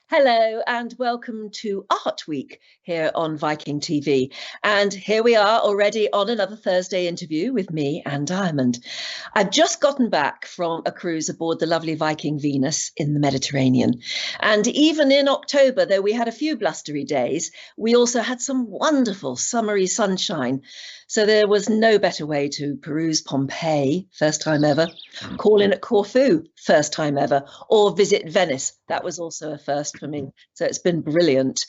Hello and welcome to Art Week here on Viking.TV. And here we are already on another Thursday interview with me, Anne Diamond. I've just gotten back from a cruise aboard the lovely Viking Venus in the Mediterranean. And even in October, though we had a few blustery days, we also had some wonderful summery sunshine. So there was no better way to peruse Pompeii, first time ever, call in at Corfu, first time ever, or visit Venice. That was also a first for me. So it's been brilliant.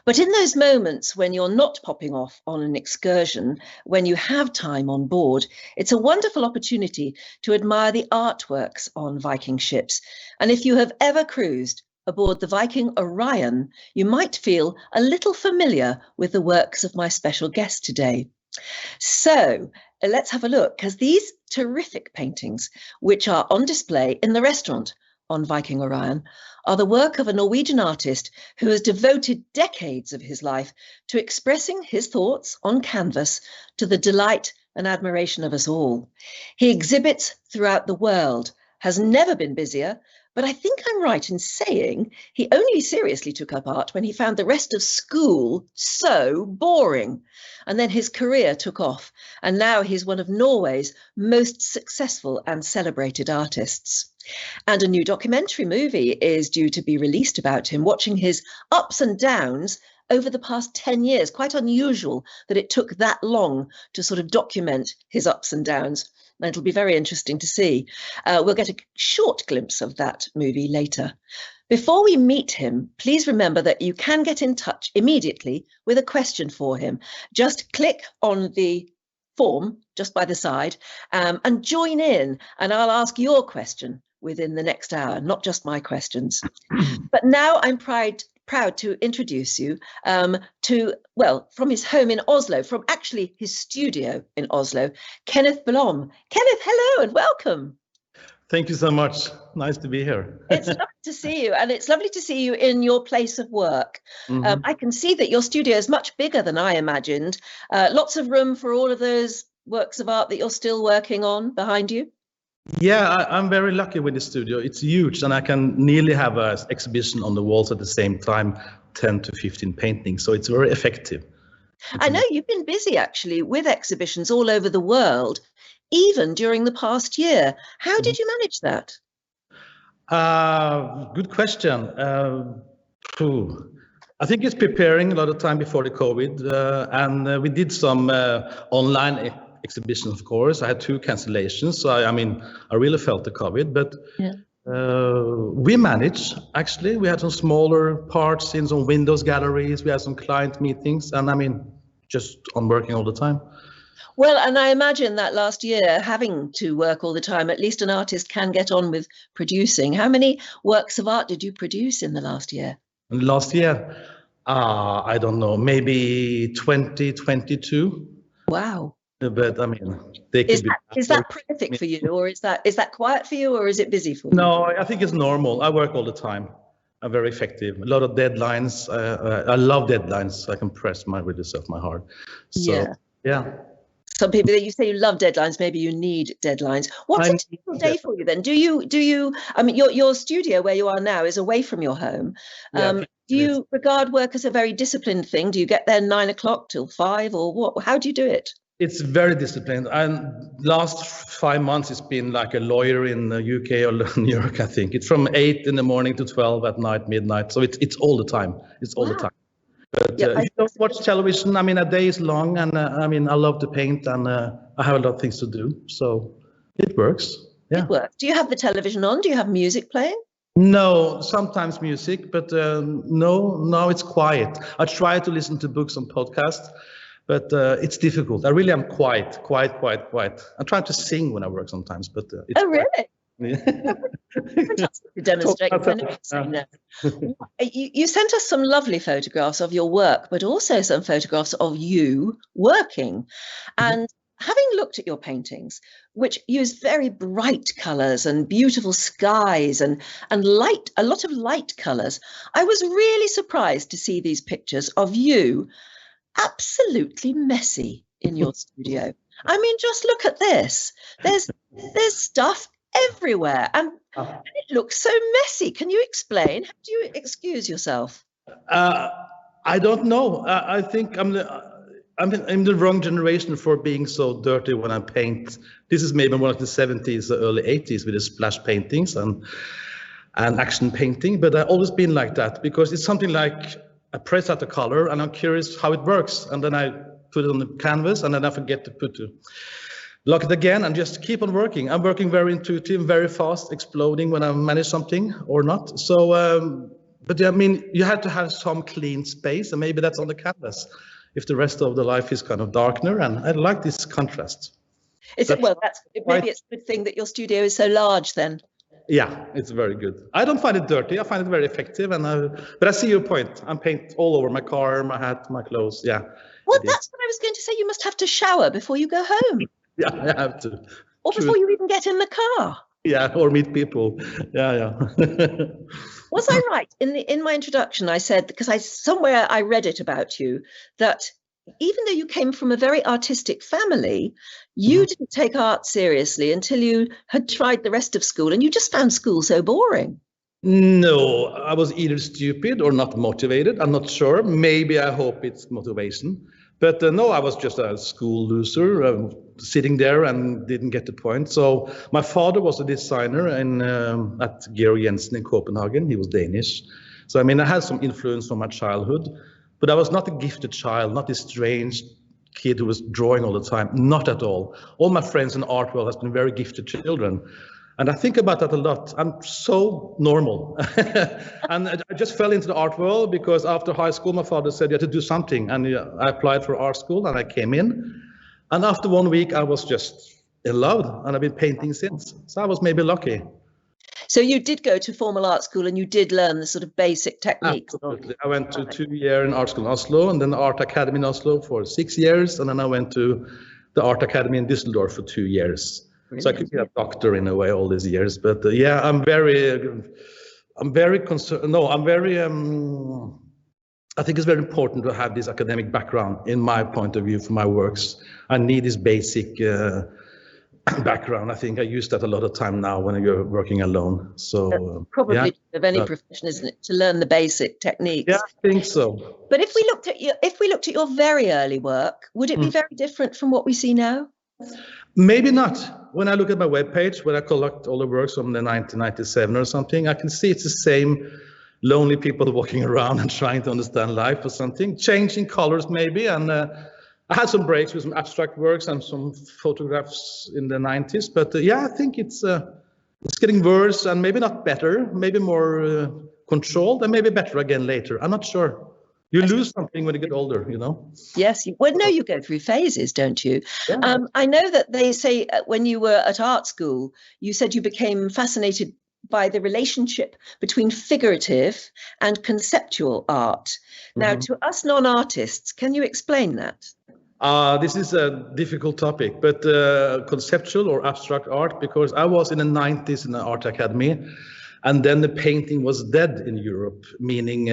But in those moments when you're not popping off on an excursion, when you have time on board, it's a wonderful opportunity to admire the artworks on Viking ships. And if you have ever cruised aboard the Viking Orion, you might feel a little familiar with the works of my special guest today. So let's have a look, because these terrific paintings, which are on display in the restaurant on Viking Orion, are the work of a Norwegian artist who has devoted decades of his life to expressing his thoughts on canvas to the delight and admiration of us all. He exhibits throughout the world, has never been busier, but I think I'm right in saying he only seriously took up art when he found the rest of school so boring. And then his career took off, and now he's one of Norway's most successful and celebrated artists. And a new documentary movie is due to be released about him, watching his ups and downs over the past 10 years. Quite unusual that it took that long to sort of document his ups and downs. And it'll be very interesting to see. We'll get a short glimpse of that movie later. Before we meet him, please remember that you can get in touch immediately with a question for him. Just click on the form just by the side and join in, and I'll ask your question within the next hour, not just my questions. But now I'm proud to introduce you to, well, from his home in Oslo, from actually his studio in Oslo, Kenneth Blom. Kenneth, hello and welcome. Thank you so much. Nice to be here. It's lovely to see you, and it's lovely to see you in your place of work. I can see that your studio is much bigger than I imagined. Lots of room for all of those works of art that you're still working on behind you. Yeah, I'm very lucky with the studio. It's huge, and I can nearly have an exhibition on the walls at the same time, 10 to 15 paintings. So it's very effective. I know you've been busy actually with exhibitions all over the world, even during the past year. How did you manage that? Good question. I think it's preparing a lot of time before the COVID, and we did some online exhibitions, of course. I had 2 cancellations, so I really felt the COVID, but yeah. We managed, actually. We had some smaller parts in some windows galleries, we had some client meetings, and just on working all the time. Well, and I imagine that last year, having to work all the time, at least an artist can get on with producing. How many works of art did you produce in the last year? Last year, I don't know, maybe 20, 22. Wow. But they could be. Is that prolific for you, or is that quiet for you, or is it busy for you? No, I think it's normal. I work all the time. I'm very effective. A lot of deadlines. I love deadlines. I can press my heart. So yeah. Some people, that you say you love deadlines, maybe you need deadlines. What's a typical day for you then? Do you? Your studio where you are now is away from your home. Do you regard work as a very disciplined thing? Do you get there 9 o'clock till 5, or what? How do you do it? It's very disciplined. And last 5 months, it's been like a lawyer in the UK or New York, I think. It's from 8 in the morning to 12 at night, midnight. So it's all the time. It's all the time. But you don't watch television. A day is long, and I love to paint, and I have a lot of things to do. So it works. Yeah. It works. Do you have the television on? Do you have music playing? No, sometimes music, but no, it's quiet. I try to listen to books and podcasts, but it's difficult. I really am quiet. I'm trying to sing when I work sometimes, but it's really? Yeah. Fantastic to demonstrate. You sent us some lovely photographs of your work, but also some photographs of you working. And having looked at your paintings, which use very bright colours and beautiful skies and light, a lot of light colours, I was really surprised to see these pictures of you absolutely messy in your studio. Just look at this. There's stuff everywhere, and it looks so messy. Can you explain? How do you excuse yourself? I don't know. I think I'm the wrong generation for being so dirty when I paint. This is maybe one of the 70s, early 80s with the splash paintings and action painting, but I've always been like that because it's something like I press out the color and I'm curious how it works, and then I put it on the canvas and then I forget to lock it again and just keep on working. I'm working very intuitive, very fast, exploding when I manage something or not. So, but I mean, you have to have some clean space, and maybe that's on the canvas if the rest of the life is kind of darker, and I like this contrast. Maybe it's a good thing that your studio is so large then. Yeah, it's very good. I don't find it dirty. I find it very effective, but I see your point. I paint all over my car, my hat, my clothes. Yeah. Well, that's what I was going to say. You must have to shower before you go home. Yeah, I have to. Or before you even get in the car. Yeah, or meet people. Yeah. Was I right? In my introduction, I said, because somewhere I read it about you, that even though you came from a very artistic family, you didn't take art seriously until you had tried the rest of school, and you just found school so boring. No, I was either stupid or not motivated. I'm not sure. Maybe I hope it's motivation. But no, I was just a school loser, sitting there and didn't get the point. So my father was a designer at Georg Jensen in Copenhagen. He was Danish. So I mean, I had some influence from my childhood. But I was not a gifted child, not this strange kid who was drawing all the time. Not at all. All my friends in the art world has been very gifted children. And I think about that a lot. I'm so normal. And I just fell into the art world because after high school, my father said you had to do something. And I applied for art school and I came in. And after 1 week, I was just in love. And I've been painting since. So I was maybe lucky. So you did go to formal art school and you did learn the sort of basic techniques. Absolutely. I went to 2 years in art school in Oslo, and then the art academy in Oslo for 6 years, and then I went to the art academy in Düsseldorf for 2 years. Brilliant. So I could be a doctor in a way all these years. But yeah, I'm very concerned. No, I think it's very important to have this academic background in my point of view for my works. I need this basic background. I think I use that a lot of time now when you're working alone. So probably of any profession, isn't it, to learn the basic techniques? Yeah, I think so. But if we looked at your very early work, would it be very different from what we see now? Maybe not. When I look at my webpage, when I collect all the works from the 1997 or something, I can see it's the same lonely people walking around and trying to understand life or something, changing colors maybe, and I had some breaks with some abstract works and some photographs in the 90s, but yeah, I think it's getting worse and maybe not better, maybe more controlled and maybe better again later. I'm not sure. You lose something when you get older, you know? Yes. Well, no, you go through phases, don't you? Yeah. I know that they say when you were at art school, you said you became fascinated by the relationship between figurative and conceptual art. Now, to us non-artists, can you explain that? This is a difficult topic, but conceptual or abstract art, because I was in the 90s in the art academy, and then the painting was dead in Europe, meaning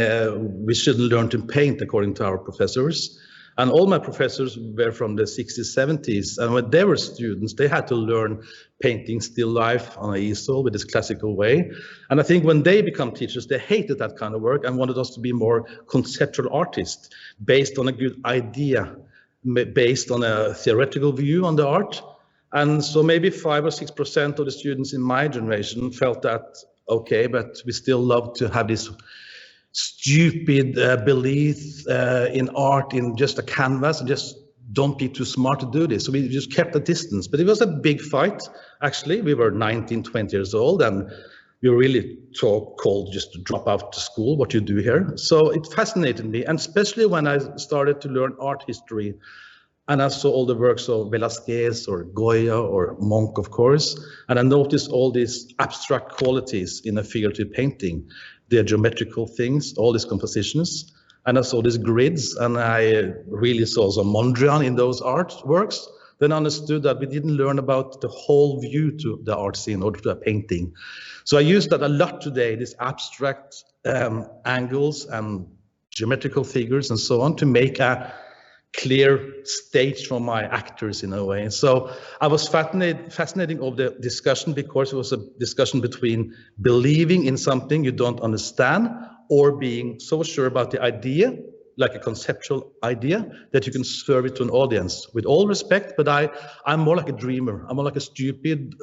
we shouldn't learn to paint according to our professors. And all my professors were from the 60s, 70s, and when they were students, they had to learn painting still life on an easel with this classical way. And I think when they become teachers, they hated that kind of work and wanted us to be more conceptual artists, based on a good idea, based on a theoretical view on the art. And so maybe 5 or 6% of the students in my generation felt that, okay, but we still love to have this stupid belief in art, in just a canvas, and just don't be too smart to do this. So we just kept a distance. But it was a big fight, actually. We were 19, 20 years old, and we were really called just to drop out to school, what you do here. So it fascinated me, and especially when I started to learn art history, and I saw all the works of Velázquez or Goya or Munch, of course, and I noticed all these abstract qualities in a figurative painting, the geometrical things, all these compositions, and I saw these grids, and I really saw some Mondrian in those artworks. Then I understood that we didn't learn about the whole view to the art scene or to a painting. So I use that a lot today, these abstract angles and geometrical figures and so on, to make a clear stage from my actors in a way. And so I was fascinating of the discussion, because it was a discussion between believing in something you don't understand, or being so sure about the idea, like a conceptual idea, that you can serve it to an audience. With all respect, but I'm more like a dreamer. I'm more like a stupid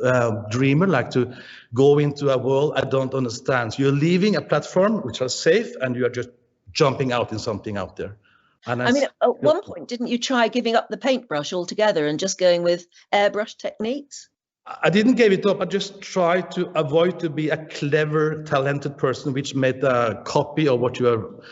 dreamer, like to go into a world I don't understand. So you're leaving a platform which are safe, and you are just jumping out in something out there. And I mean, at one point, didn't you try giving up the paintbrush altogether and just going with airbrush techniques? I didn't give it up. I just tried to avoid to be a clever, talented person, which made a copy of what you are.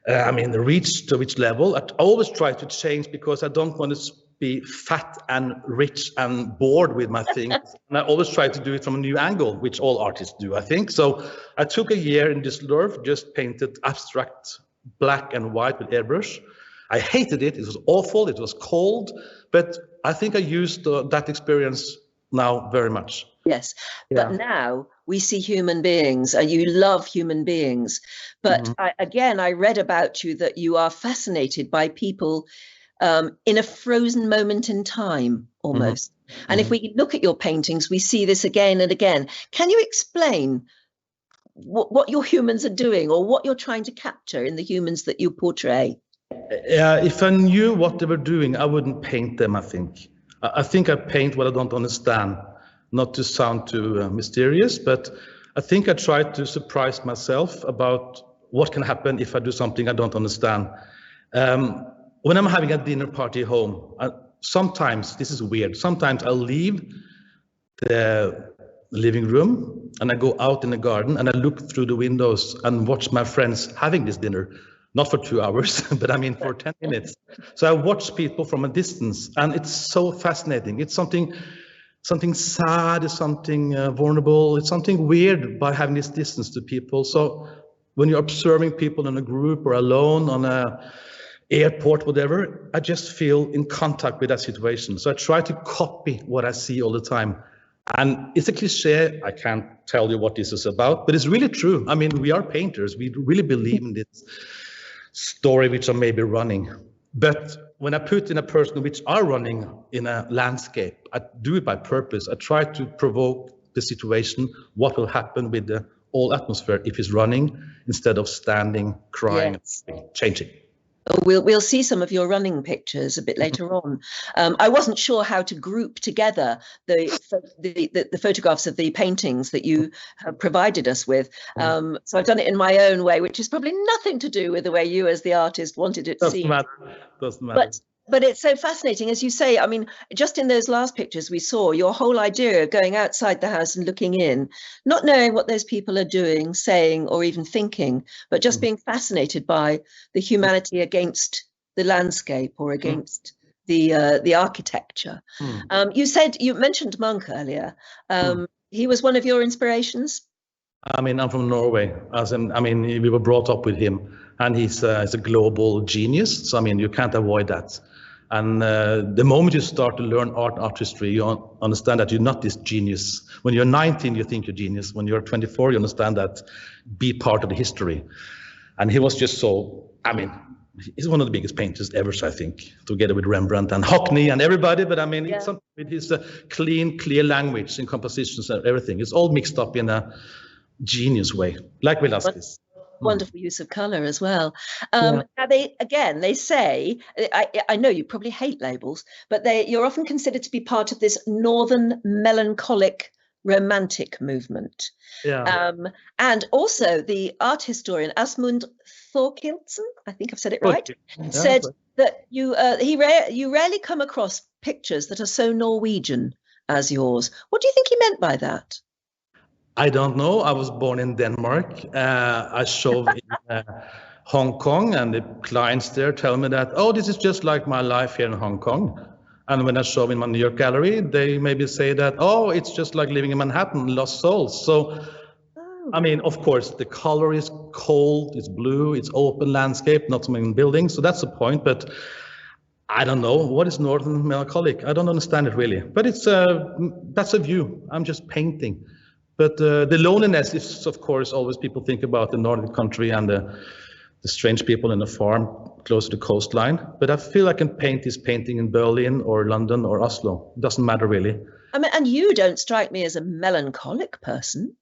Reach to which level. I always try to change, because I don't want to be fat and rich and bored with my things. And I always try to do it from a new angle, which all artists do, I think. So I took a year in Düsseldorf, just painted abstract black and white with airbrush. I hated it. It was awful. It was cold. But I think I used that experience now very much. Yes, but now we see human beings, and you love human beings. But I read about you that you are fascinated by people in a frozen moment in time, almost. And if we look at your paintings, we see this again and again. Can you explain what your humans are doing, or what you're trying to capture in the humans that you portray? If I knew what they were doing, I wouldn't paint them, I think. I think I paint what I don't understand. Not to sound too mysterious, but I think I try to surprise myself about what can happen if I do something I don't understand. When I'm having a dinner party at home, sometimes, this is weird, sometimes I'll leave the living room and I go out in the garden and I look through the windows and watch my friends having this dinner. Not for 2 hours, but for 10 minutes. So I watch people from a distance, and it's so fascinating. It's something sad, it's something vulnerable, it's something weird by having this distance to people. So when you're observing people in a group or alone on a airport, whatever, I just feel in contact with that situation. So I try to copy what I see all the time. And it's a cliche, I can't tell you what this is about, but it's really true. I mean, we are painters, we really believe in this story which are maybe running. But when I put in a person which are running in a landscape, I do it by purpose. I try to provoke the situation, what will happen with the whole atmosphere if he's running instead of standing, crying, changing. We'll see some of your running pictures a bit later on. I wasn't sure how to group together the photographs of the paintings that you have provided us with. So I've done it in my own way, which is probably nothing to do with the way you as the artist wanted it seen. Doesn't matter. But it's so fascinating, as you say. I mean, just in those last pictures we saw, your whole idea of going outside the house and looking in, not knowing what those people are doing, saying, or even thinking, but just being fascinated by the humanity against the landscape or against the architecture. You mentioned Munch earlier. He was one of your inspirations? I mean, I'm from Norway. We were brought up with him, and he's a global genius. So, I mean, you can't avoid that. And the moment you start to learn art history, you understand that you're not this genius. When you're 19, you think you're genius. When you're 24, you understand that be part of the history. And he was just so, he's one of the biggest painters ever, I think, together with Rembrandt and Hockney and everybody. But it's something with his clean, clear language and compositions and everything. It's all mixed up in a genius way, like Velázquez. Wonderful use of color as well. Now they say, I know you probably hate labels, but you're often considered to be part of this northern melancholic romantic movement. And also the art historian Asmund Thorkildsen, I think I've said it right, said that you rarely come across pictures that are so Norwegian as yours. What do you think he meant by that? I don't know. I was born in Denmark. I showed in Hong Kong, and the clients there tell me that, oh, this is just like my life here in Hong Kong. And when I show in my New York gallery, they maybe say that, oh, it's just like living in Manhattan, Lost Souls. So, of course, the color is cold, it's blue, it's open landscape, not so many buildings. So that's the point. But I don't know. What is Northern Melancholic? I don't understand it really. But that's a view. I'm just painting. But the loneliness is, of course, always people think about the Nordic country and the the strange people in a farm close to the coastline. But I feel I can paint this painting in Berlin or London or Oslo. It doesn't matter really. I mean, and you don't strike me as a melancholic person.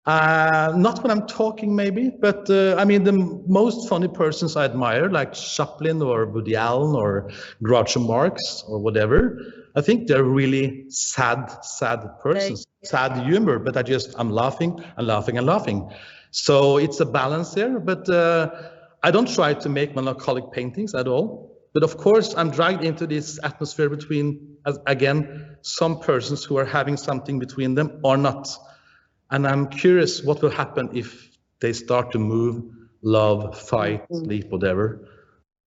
Not when I'm talking, maybe, but I mean, the most funny persons I admire, like Chaplin or Woody Allen or Groucho Marx or whatever, I think they're really sad persons, sad humor, but I'm laughing and laughing and laughing. So it's a balance there, but I don't try to make melancholic paintings at all. But of course, I'm dragged into this atmosphere between, again, some persons who are having something between them or not. And I'm curious what will happen if they start to move, love, fight, sleep, whatever.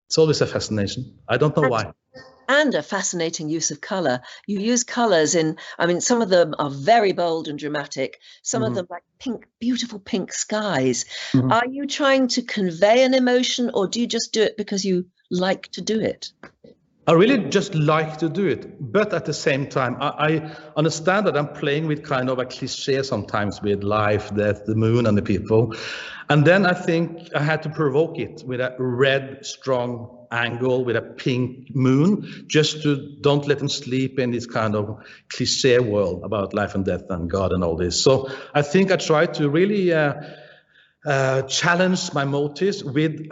It's always a fascination. I don't know why. And a fascinating use of colour. You use colours in, I mean, some of them are very bold and dramatic. Some of them like pink, beautiful pink skies. Are you trying to convey an emotion, or do you just do it because you like to do it? I really just like to do it, but at the same time, I understand that I'm playing with kind of a cliche sometimes with life, death, the moon and the people. And then I think I had to provoke it with a red, strong angle with a pink moon, just to don't let them sleep in this kind of cliche world about life and death and God and all this. So I think I tried to really challenge my motives with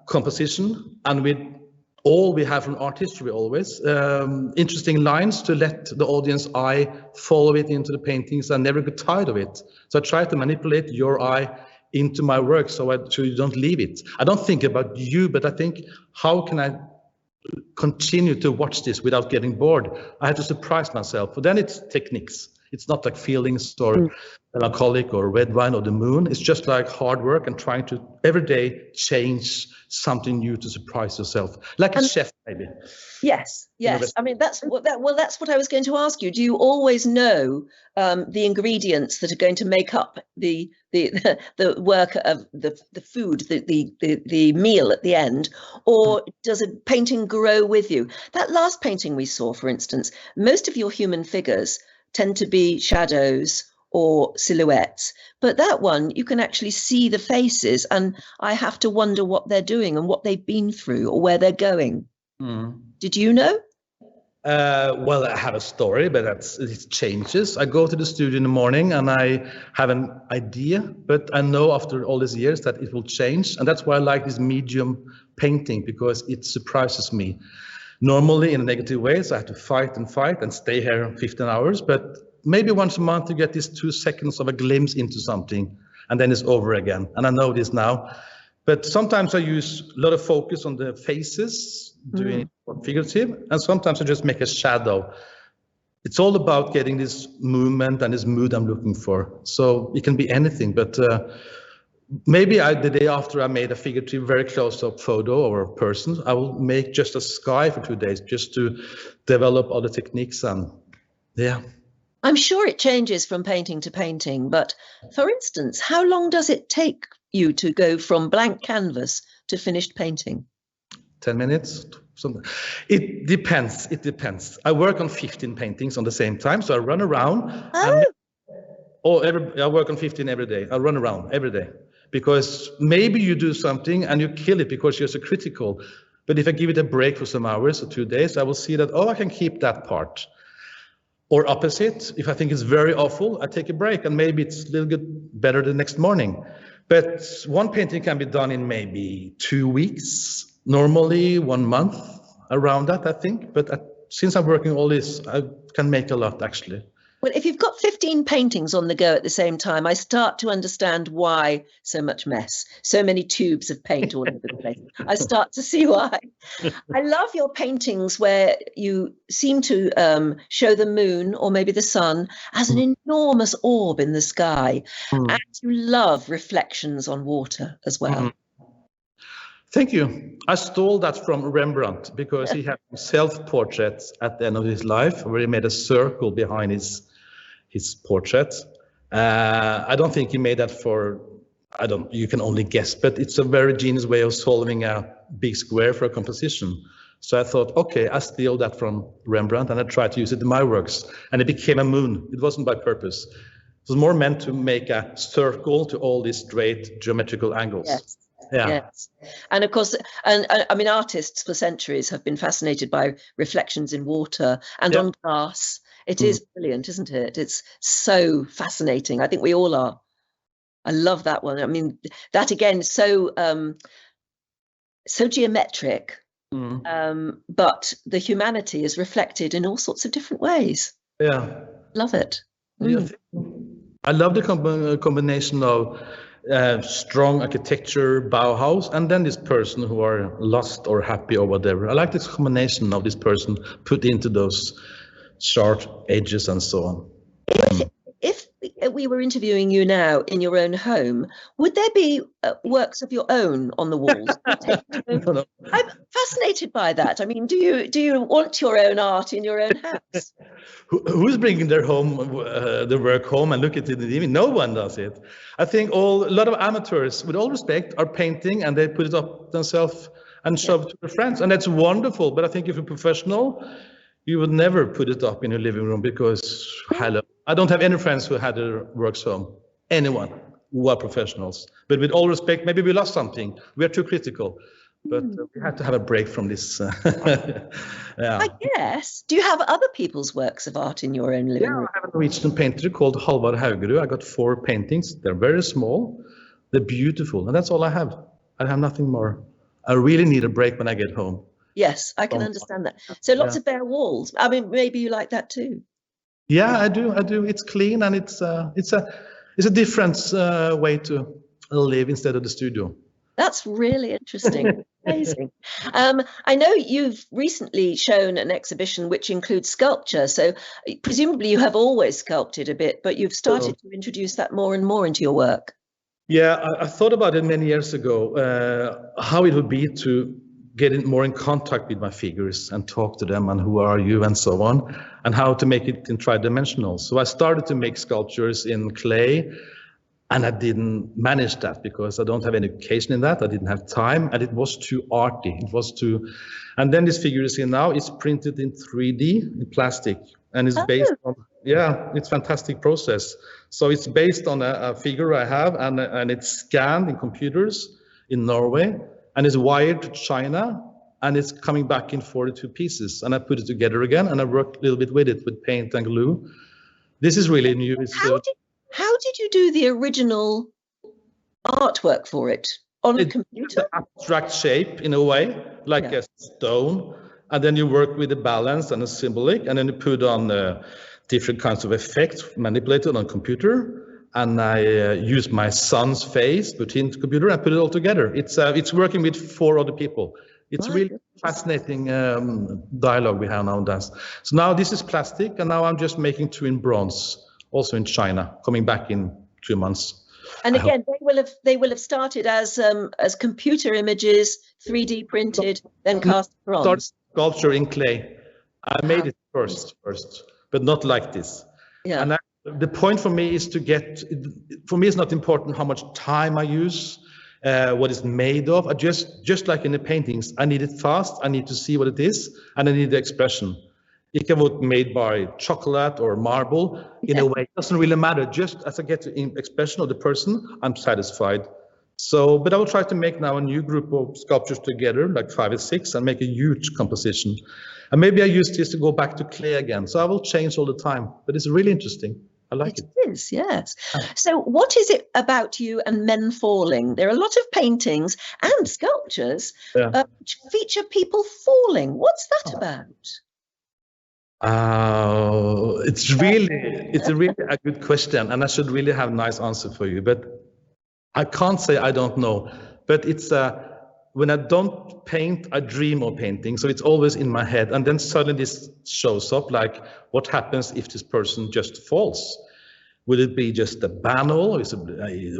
composition and with all we have from art history always, interesting lines to let the audience eye follow it into the paintings and never get tired of it. So I try to manipulate your eye into my work so you don't leave it. I don't think about you, but I think, how can I continue to watch this without getting bored? I have to surprise myself. But then it's techniques. It's not like feelings or melancholic or red wine or the moon. It's just like hard work and trying to every day change something new to surprise yourself, like a chef maybe. Yes. I mean, that's what I was going to ask you. Do you always know the ingredients that are going to make up the work of the food, the meal at the end, or does a painting grow with you? That last painting we saw, for instance, most of your human figures tend to be shadows or silhouettes, but that one you can actually see the faces, and I have to wonder what they're doing and what they've been through or where they're going. Did you know? Well, I have a story, but it changes. I go to the studio in the morning and I have an idea, but I know after all these years that it will change, and that's why I like this medium painting, because it surprises me. Normally in a negative way, so I have to fight and stay here 15 hours, but maybe once a month you get these 2 seconds of a glimpse into something, and then it's over again. And I know this now, but sometimes I use a lot of focus on the faces, doing it figurative, and sometimes I just make a shadow. It's all about getting this movement and this mood I'm looking for. So it can be anything, but maybe the day after I made a figurative, very close-up photo or a person, I will make just a sky for 2 days just to develop other techniques. And yeah. I'm sure it changes from painting to painting, but for instance, how long does it take you to go from blank canvas to finished painting? 10 minutes. Something. It depends. I work on 15 paintings on the same time, so I run around. I work on 15 every day. I run around every day. Because maybe you do something and you kill it because you're so critical. But if I give it a break for some hours or 2 days, I will see that, I can keep that part. Or opposite, if I think it's very awful, I take a break and maybe it's a little bit better the next morning. But one painting can be done in maybe 2 weeks, normally 1 month, around that, I think. But since I'm working all this, I can make a lot actually. Well, if you've got 15 paintings on the go at the same time, I start to understand why so much mess, so many tubes of paint all over the place. I start to see why. I love your paintings where you seem to show the moon or maybe the sun as an enormous orb in the sky. And you love reflections on water as well. Thank you. I stole that from Rembrandt because he had self-portraits at the end of his life where he made a circle behind his portrait. I don't think he made that you can only guess, but it's a very genius way of solving a big square for a composition. So I thought, okay, I steal that from Rembrandt and I tried to use it in my works, and it became a moon. It wasn't by purpose. It was more meant to make a circle to all these straight geometrical angles. Yes. Yeah. Yes. And of course, and I mean, artists for centuries have been fascinated by reflections in water and on glass. It is brilliant, isn't it? It's so fascinating. I think we all are. I love that one. I mean, that again, so geometric, but the humanity is reflected in all sorts of different ways. Yeah. Love it. I love the combination of strong architecture, Bauhaus, and then this person who are lost or happy or whatever. I like this combination of this person put into those sharp edges and so on. If we were interviewing you now in your own home, would there be works of your own on the walls? No. I'm fascinated by that. I mean, do you want your own art in your own house? Who's bringing their work home and look at it in the evening? No one does it. I think a lot of amateurs, with all respect, are painting and they put it up themselves and show it to their friends, and that's wonderful. But I think if you're professional, you would never put it up in your living room because, hello, I don't have any friends who had their works home. Anyone who are professionals. But with all respect, maybe we lost something. We are too critical. But we have to have a break from this. Yeah. I guess. Do you have other people's works of art in your own living room? I have a Norwegian painter called Halvard Haugerud. I got 4 paintings. They're very small. They're beautiful. And that's all I have. I have nothing more. I really need a break when I get home. Yes, I can understand that. So lots of bare walls. I mean, maybe you like that too. Yeah, I do. It's clean, and it's a different way to live instead of the studio. That's really interesting. Amazing. I know you've recently shown an exhibition which includes sculpture. So presumably you have always sculpted a bit, but you've started to introduce that more and more into your work. Yeah, I thought about it many years ago, how it would be to get more in contact with my figures and talk to them and who are you and so on, and how to make it in tridimensional. So I started to make sculptures in clay, and I didn't manage that because I don't have any education in that. I didn't have time, and it was too arty. It was too, and then this figure you see now is printed in 3D in plastic, and it's based on, it's a fantastic process. So it's based on a figure I have, and it's scanned in computers in Norway, and it's wired to China, and it's coming back in 42 pieces. And I put it together again, and I worked a little bit with it with paint and glue. This is really new. How did you do the original artwork for it? On a computer? Abstract shape in a way, like a stone. And then you work with the balance and the symbolic, and then you put on different kinds of effects manipulated on computer. And I use my son's face, put it into the computer, and put it all together. It's working with 4 other people. It's really fascinating dialogue we have now and then. So now this is plastic, and now I'm just making 2 in bronze, also in China, coming back in 2 months. And again, they will have started as computer images, 3D printed, then cast bronze. Start sculpture in clay. I made it first, but not like this. Yeah. And the point for me is it's not important how much time I use, what it's made of. I just like in the paintings, I need it fast, I need to see what it is, and I need the expression. It can be made by chocolate or marble. In a way, it doesn't really matter. Just as I get the expression of the person, I'm satisfied. So, but I will try to make now a new group of sculptures together, like 5 or 6, and make a huge composition. And maybe I use this to go back to clay again. So I will change all the time, but it's really interesting. I like it. It is, yes. So what is it about you and men falling? There are a lot of paintings and sculptures which feature people falling. What's that about? It's a really a good question, and I should really have a nice answer for you, but I can't say I don't know. But it's when I don't paint, I dream of painting, so it's always in my head, and then suddenly this shows up, like what happens if this person just falls? Would it be just a banal? Is it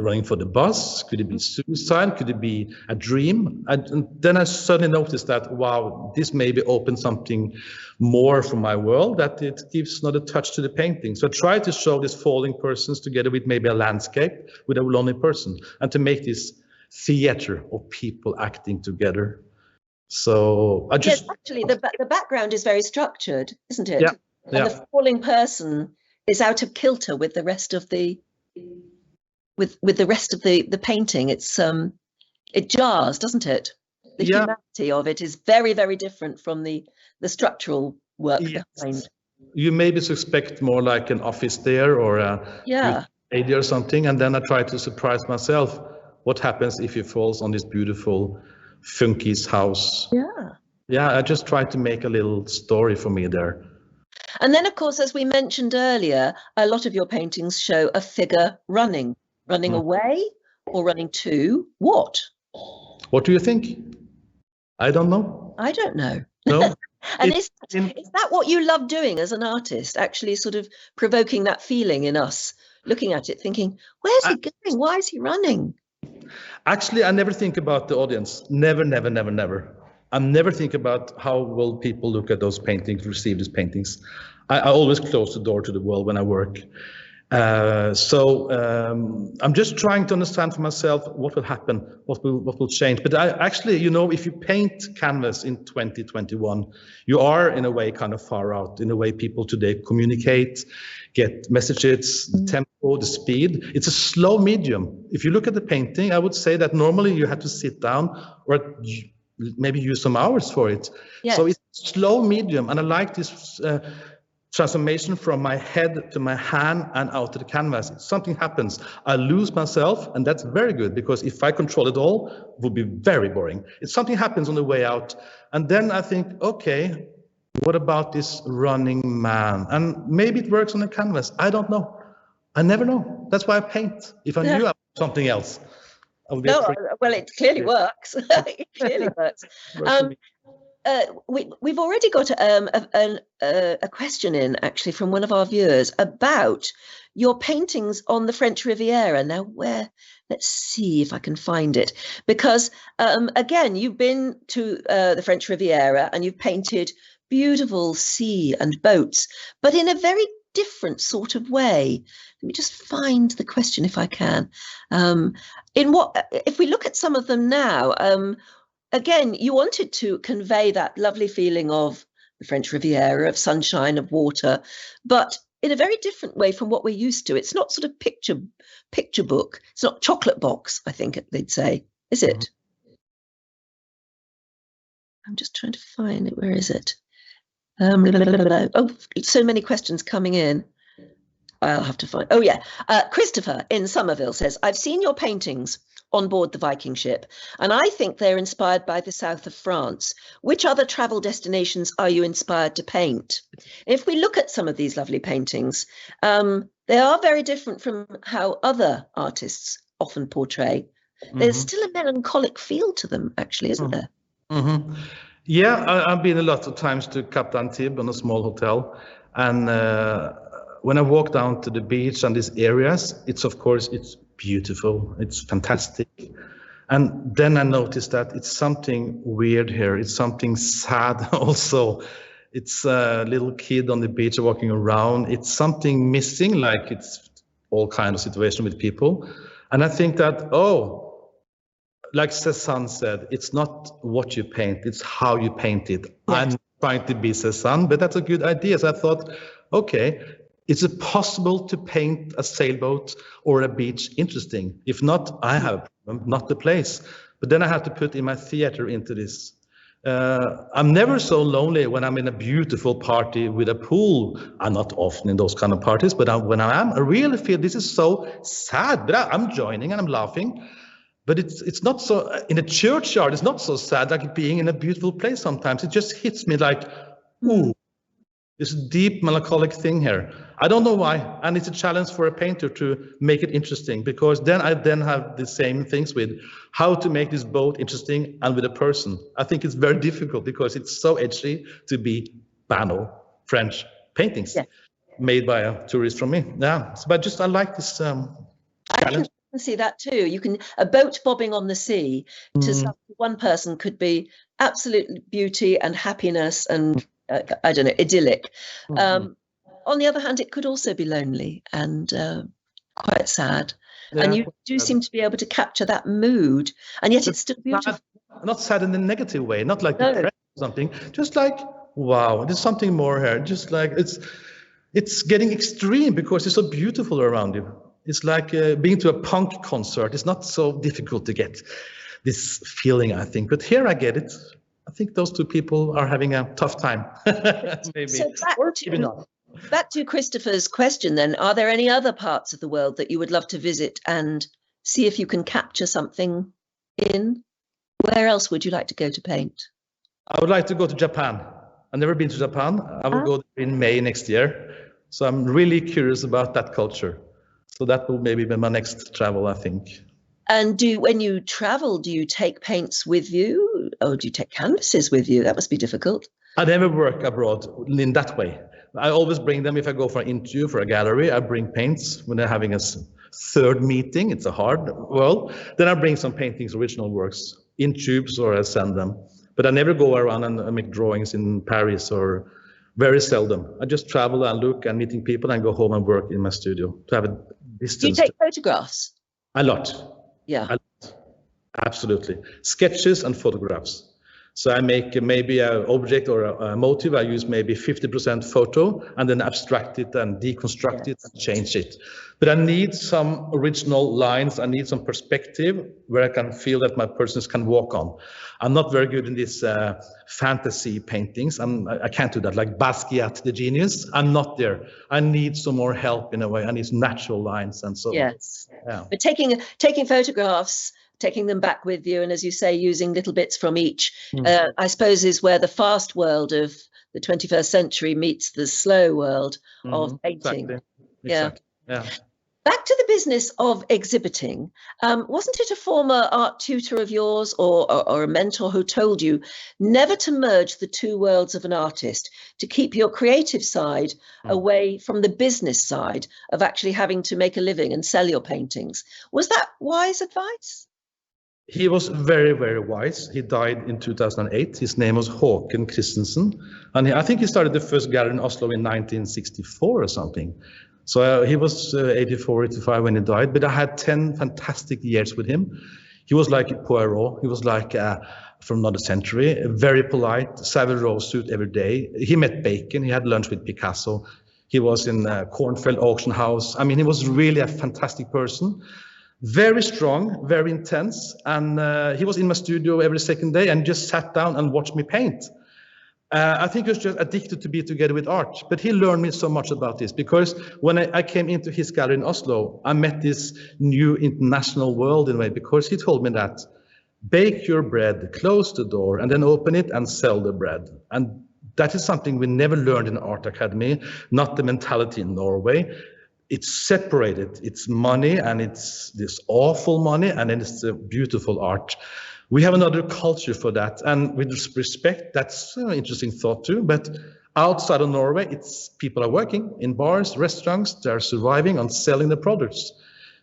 running for the bus? Could it be suicide? Could it be a dream? And then I suddenly noticed that, wow, this maybe opens something more from my world, that it gives another touch to the painting. So I try to show these falling persons together with maybe a landscape, with a lonely person, and to make this theater of people acting together. So I just... Yes, actually, the background is very structured, isn't it? Yeah. And the falling person is out of kilter with the rest of the with the rest of the painting. It's It jars, doesn't it? The humanity of it is very, very different from the structural work behind. You maybe suspect more like an office there or a lady or something, and then I try to surprise myself. What happens if he falls on this beautiful funky's house? Yeah, I just try to make a little story for me there. And then, of course, as we mentioned earlier, a lot of your paintings show a figure running away or running to what? What do you think? I don't know. I don't know. No. And is that what you love doing as an artist? Actually sort of provoking that feeling in us, looking at it, thinking, where's he going? Why is he running? Actually, I never think about the audience. Never, never, never, never. I never think about how will people look at those paintings, receive these paintings. I always close the door to the world when I work. So I'm just trying to understand for myself what will happen, what will change. But I actually, you know, if you paint canvas in 2021, you are in a way kind of far out. In a way, people today communicate, get messages, the tempo, the speed. It's a slow medium. If you look at the painting, I would say that normally you have to sit down or maybe use some hours for it. Yes. So it's a slow medium, and I like this transformation from my head to my hand and out to the canvas. Something happens. I lose myself, and that's very good, because if I control it all, it would be very boring. If something happens on the way out, and then I think, okay, what about this running man? And maybe it works on the canvas. I don't know. I never know. That's why I paint. If I knew about something else, I would be well, it clearly works. It clearly works. We've already got a question in, actually, from one of our viewers about your paintings on the French Riviera. Now, let's see if I can find it, because again, you've been to the French Riviera and you've painted beautiful sea and boats, but in a very different sort of way. Let me just find the question if I can. If we look at some of them now, again, you wanted to convey that lovely feeling of the French Riviera, of sunshine, of water, but in a very different way from what we're used to. It's not sort of picture book. It's not chocolate box, I think they'd say. Is it? I'm just trying to find it. Where is it? Oh, so many questions coming in. I'll have to find. Oh, yeah. Christopher in Somerville says, I've seen your paintings on board the Viking ship, and I think they're inspired by the south of France. Which other travel destinations are you inspired to paint? If we look at some of these lovely paintings, they are very different from how other artists often portray. There's still a melancholic feel to them, actually, isn't there? Yeah, I've been a lot of times to Cap d'Antibes on a small hotel, and when I walk down to the beach and these areas, it's beautiful, it's fantastic. And then I noticed that it's something weird here. It's something sad also. It's a little kid on the beach walking around. It's something missing, like it's all kind of situation with people. And I think that, like Cézanne said, it's not what you paint, it's how you paint it. Yes. I'm trying to be Cézanne, but that's a good idea. So I thought, okay, is it possible to paint a sailboat or a beach interesting? If not, I have a problem, not the place. But then I have to put in my theater into this. I'm never so lonely when I'm in a beautiful party with a pool. I'm not often in those kind of parties, but when I am, I really feel this is so sad. But I'm joining and I'm laughing. But it's not so, in a churchyard, it's not so sad like being in a beautiful place sometimes. It just hits me like, ooh. This deep melancholic thing here. I don't know why, and it's a challenge for a painter to make it interesting, because then I have the same things with how to make this boat interesting and with a person. I think it's very difficult because it's so edgy to be banal French paintings made by a tourist from me. Yeah, but I like this challenge. I can see that too. A boat bobbing on the sea to one person could be absolute beauty and happiness and I don't know, idyllic. On the other hand, it could also be lonely and quite sad. Yeah, and you do seem to be able to capture that mood, and yet it's still beautiful. Not sad in a negative way, not like depressed or something. Just like, wow, there's something more here. Just like it's getting extreme because it's so beautiful around you. It's like being to a punk concert. It's not so difficult to get. this feeling, I think. But here I get it. I think those two people are having a tough time. Maybe. So Or maybe not. back to Christopher's question then, are there any other parts of the world that you would love to visit and see if you can capture something in? Where else would you like to go to paint? I would like to go to Japan. I've never been to Japan. I will go there in May next year. So I'm really curious about that culture. So that will maybe be my next travel, I think. And when you travel, do you take paints with you, or do you take canvases with you? That must be difficult. I never work abroad in that way. I always bring them if I go for an interview, for a gallery. I bring paints when they're having a third meeting. It's a hard world. Then I bring some paintings, original works, in tubes, or I send them. But I never go around and make drawings in Paris, or very seldom. I just travel and look and meeting people and go home and work in my studio to have a distance. Do you take photographs? A lot. Yeah. A lot. Absolutely. Sketches and photographs. So I make maybe an object or a motive. I use maybe 50% photo and then abstract it and deconstruct it and change it. But I need some original lines. I need some perspective where I can feel that my persons can walk on. I'm not very good in these fantasy paintings. I can't do that, like Basquiat, the genius. I'm not there. I need some more help in a way. I need natural lines and so on. Yes. Yeah. But taking photographs, taking them back with you, and as you say, using little bits from each, I suppose is where the fast world of the 21st century meets the slow world of painting. Exactly. Yeah. Back to the business of exhibiting, wasn't it a former art tutor of yours or a mentor who told you never to merge the two worlds of an artist, to keep your creative side away from the business side of actually having to make a living and sell your paintings? Was that wise advice? He was very, very wise. He died in 2008. His name was Håkon Christensen. And I think he started the first gallery in Oslo in 1964 or something. So he was 84, 85 when he died. But I had 10 fantastic years with him. He was like Poirot. He was like from another century, very polite, Savile Row suit every day. He met Bacon. He had lunch with Picasso. He was in Cornfield Auction House. I mean, he was really a fantastic person. Very strong, very intense, and he was in my studio every second day and just sat down and watched me paint. I think he was just addicted to be together with art, but he learned me so much about this, because when I came into his gallery in Oslo, I met this new international world in a way, because he told me that bake your bread, close the door, and then open it and sell the bread. And that is something we never learned in art academy, not the mentality in Norway. It's separated. It's money, and it's this awful money, and then it's the beautiful art. We have another culture for that, and with respect, that's an interesting thought too. But outside of Norway, it's people are working in bars, restaurants, they're surviving on selling the products.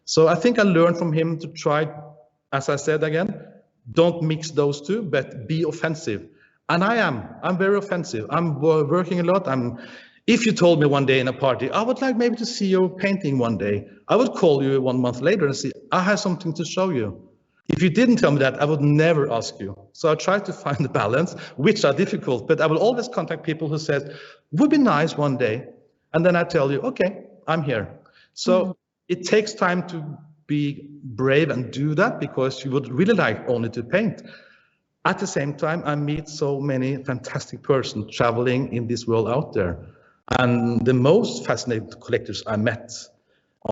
So I think I learned from him to try, as I said again, don't mix those two, but be offensive. And I'm very offensive. I'm working a lot. If you told me one day in a party, I would like maybe to see your painting one day, I would call you 1 month later and say, I have something to show you. If you didn't tell me that, I would never ask you. So I try to find the balance, which are difficult, but I will always contact people who said, would be nice one day. And then I tell you, okay, I'm here. So it takes time to be brave and do that, because you would really like only to paint. At the same time, I meet so many fantastic persons traveling in this world out there. And the most fascinating collectors I met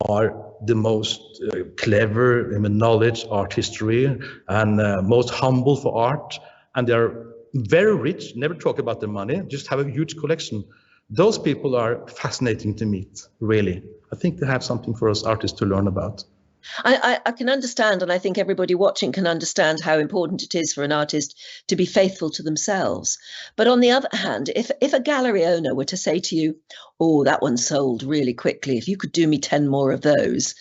are the most clever in knowledge, art history, and most humble for art. And they're very rich, never talk about their money, just have a huge collection. Those people are fascinating to meet, really. I think they have something for us artists to learn about. I can understand, and I think everybody watching can understand how important it is for an artist to be faithful to themselves. But on the other hand, if a gallery owner were to say to you, oh, that one sold really quickly, if you could do me 10 more of those,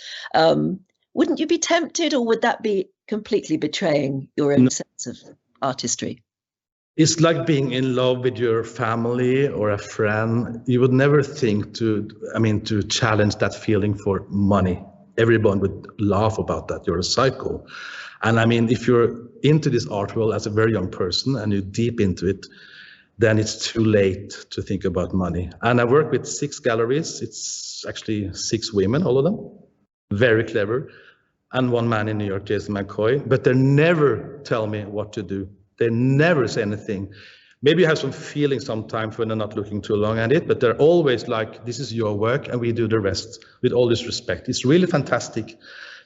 wouldn't you be tempted, or would that be completely betraying your own sense of artistry? It's like being in love with your family or a friend. You would never think to challenge that feeling for money. Everyone would laugh about that. You're a psycho. And I mean, if you're into this art world as a very young person and you're deep into it, then it's too late to think about money. And I work with 6 galleries. It's actually 6 women, all of them. Very clever. and one man in New York, Jason McCoy, but they never tell me what to do. They never say anything. Maybe you have some feeling sometimes when they're not looking too long at it, but they're always like, this is your work and we do the rest with all this respect. It's really fantastic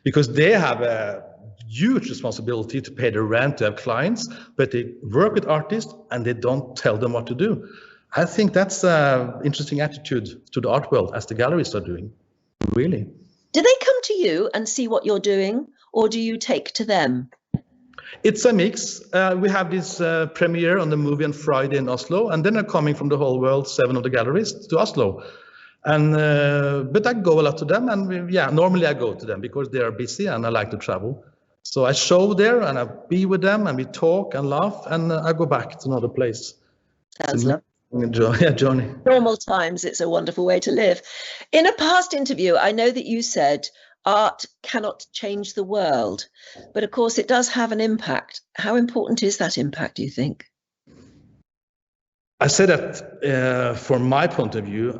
because they have a huge responsibility to pay the rent, to have clients, but they work with artists and they don't tell them what to do. I think that's an interesting attitude to the art world as the galleries are doing, really. Do they come to you and see what you're doing, or do you take to them? It's a mix. We have this premiere on the movie on Friday in Oslo, and then they're coming from the whole world, 7 of the galleries, to Oslo. And but I go a lot to them, and normally I go to them because they are busy and I like to travel. So I show there and I be with them and we talk and laugh, and I go back to another place. Sounds lovely. Johnny. Normal times, it's a wonderful way to live. In a past interview, I know that you said art cannot change the world, but of course it does have an impact. How important is that impact, do you think? I said that from my point of view,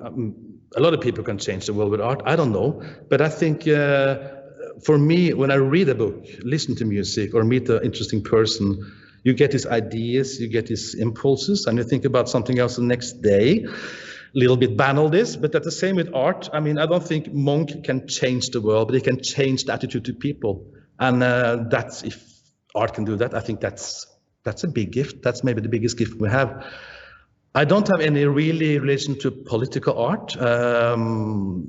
a lot of people can change the world with art. I don't know, but I think for me, when I read a book, listen to music, or meet an interesting person, you get these ideas, you get these impulses, and you think about something else the next day. A little bit banal this, but that's the same with art. I mean, I don't think Munch can change the world, but he can change the attitude to people. And that's, if art can do that, I think that's a big gift. That's maybe the biggest gift we have. I don't have any really relation to political art.